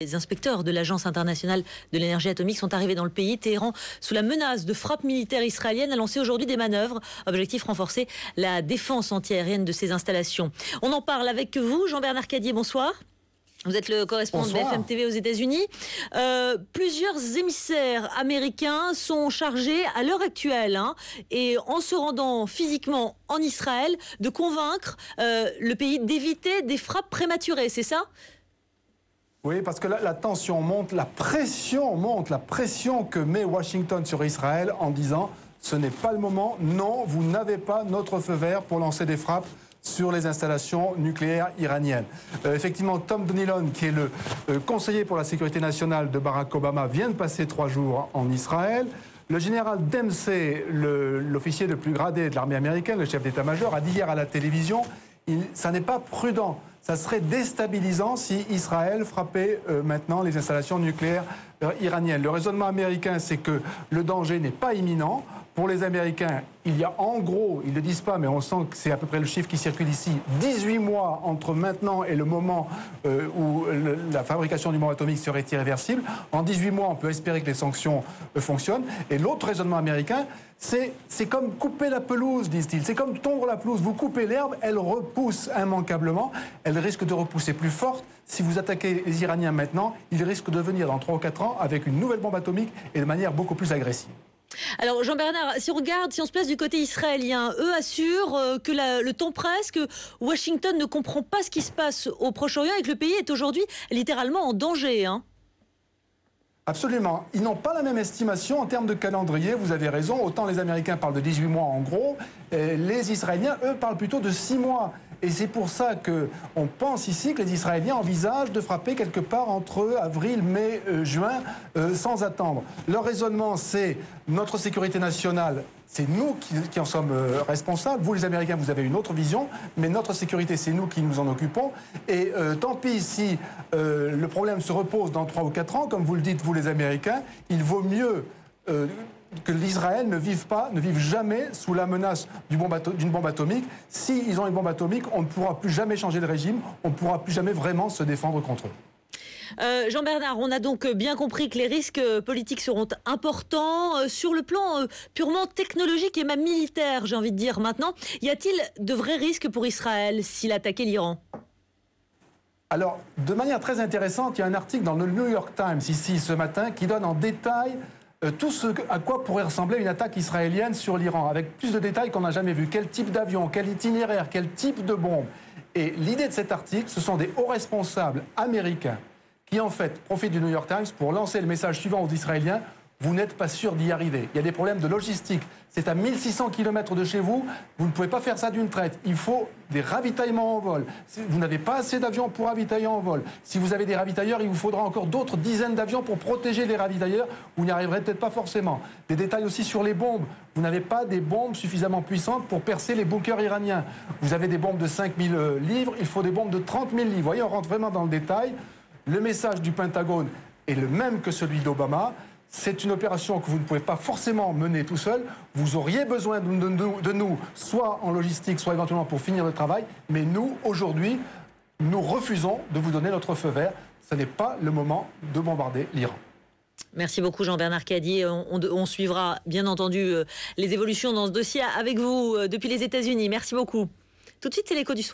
Les inspecteurs de l'Agence internationale de l'énergie atomique sont arrivés dans le pays. Téhéran, sous la menace de frappes militaires israéliennes, a lancé aujourd'hui des manœuvres. Objectif, renforcer la défense antiaérienne de ces installations. On en parle avec vous, Jean-Bernard Cadier, bonsoir. Vous êtes le correspondant de BFM TV aux États-Unis. Plusieurs émissaires américains sont chargés à l'heure actuelle, et en se rendant physiquement en Israël, de convaincre le pays d'éviter des frappes prématurées, c'est ça ? Oui, parce que la tension monte, la pression que met Washington sur Israël en disant « ce n'est pas le moment, non, vous n'avez pas notre feu vert pour lancer des frappes sur les installations nucléaires iraniennes ». Effectivement, Tom Donilon, qui est le conseiller pour la sécurité nationale de Barack Obama, vient de passer 3 jours en Israël. Le général Dempsey, l'officier le plus gradé de l'armée américaine, le chef d'état-major, a dit hier à la télévision « ça n'est pas prudent ». Ça serait déstabilisant si Israël frappait maintenant les installations nucléaires iraniennes. Le raisonnement américain, c'est que le danger n'est pas imminent. Pour les Américains, il y a en gros, ils ne le disent pas, mais on sent que c'est à peu près le chiffre qui circule ici, 18 mois entre maintenant et le moment où la fabrication du bombe atomique serait irréversible. En 18 mois, on peut espérer que les sanctions fonctionnent. Et l'autre raisonnement américain, c'est comme couper la pelouse, disent-ils. C'est comme tondre la pelouse. Vous coupez l'herbe, elle repousse immanquablement. Elle risque de repousser plus forte. Si vous attaquez les Iraniens maintenant, ils risquent de venir dans 3 ou 4 ans avec une nouvelle bombe atomique et de manière beaucoup plus agressive. Alors Jean-Bernard, si on se place du côté israélien, eux assurent que le temps presse, que Washington ne comprend pas ce qui se passe au Proche-Orient et que le pays est aujourd'hui littéralement en danger. Absolument. Ils n'ont pas la même estimation en termes de calendrier, vous avez raison. Autant les Américains parlent de 18 mois en gros, les Israéliens, eux, parlent plutôt de 6 mois. Et c'est pour ça qu'on pense ici que les Israéliens envisagent de frapper quelque part entre avril, mai, juin, sans attendre. Leur raisonnement, c'est notre sécurité nationale, c'est nous qui en sommes responsables. Vous, les Américains, vous avez une autre vision, mais notre sécurité, c'est nous qui nous en occupons. Et tant pis si le problème se repose dans 3 ou 4 ans, comme vous le dites, vous, les Américains, il vaut mieux que l'Israël ne vive jamais sous la menace d'une bombe atomique. S'ils ont une bombe atomique, on ne pourra plus jamais changer le régime, on ne pourra plus jamais vraiment se défendre contre eux. Jean-Bernard, on a donc bien compris que les risques politiques seront importants sur le plan purement technologique et même militaire, j'ai envie de dire maintenant. Y a-t-il de vrais risques pour Israël s'il attaquait l'Iran ? Alors, de manière très intéressante, il y a un article dans le New York Times, ici, ce matin, qui donne en détail tout ce à quoi pourrait ressembler une attaque israélienne sur l'Iran, avec plus de détails qu'on n'a jamais vu. Quel type d'avion, quel itinéraire, quel type de bombe. Et l'idée de cet article, ce sont des hauts responsables américains qui, en fait, profitent du New York Times pour lancer le message suivant aux Israéliens: vous n'êtes pas sûr d'y arriver. Il y a des problèmes de logistique. C'est à 1600 km de chez vous. Vous ne pouvez pas faire ça d'une traite. Il faut des ravitaillements en vol. Vous n'avez pas assez d'avions pour ravitailler en vol. Si vous avez des ravitailleurs, il vous faudra encore d'autres dizaines d'avions pour protéger les ravitailleurs. Vous n'y arriverez peut-être pas forcément. Des détails aussi sur les bombes. Vous n'avez pas des bombes suffisamment puissantes pour percer les bunkers iraniens. Vous avez des bombes de 5000 livres. Il faut des bombes de 30 000 livres. Vous voyez, on rentre vraiment dans le détail. Le message du Pentagone est le même que celui d'Obama. C'est une opération que vous ne pouvez pas forcément mener tout seul. Vous auriez besoin de nous, soit en logistique, soit éventuellement pour finir le travail. Mais nous, aujourd'hui, nous refusons de vous donner notre feu vert. Ce n'est pas le moment de bombarder l'Iran. Merci beaucoup Jean-Bernard Cadier. On suivra bien entendu les évolutions dans ce dossier avec vous depuis les États-Unis. Merci beaucoup. Tout de suite, c'est l'écho du soir.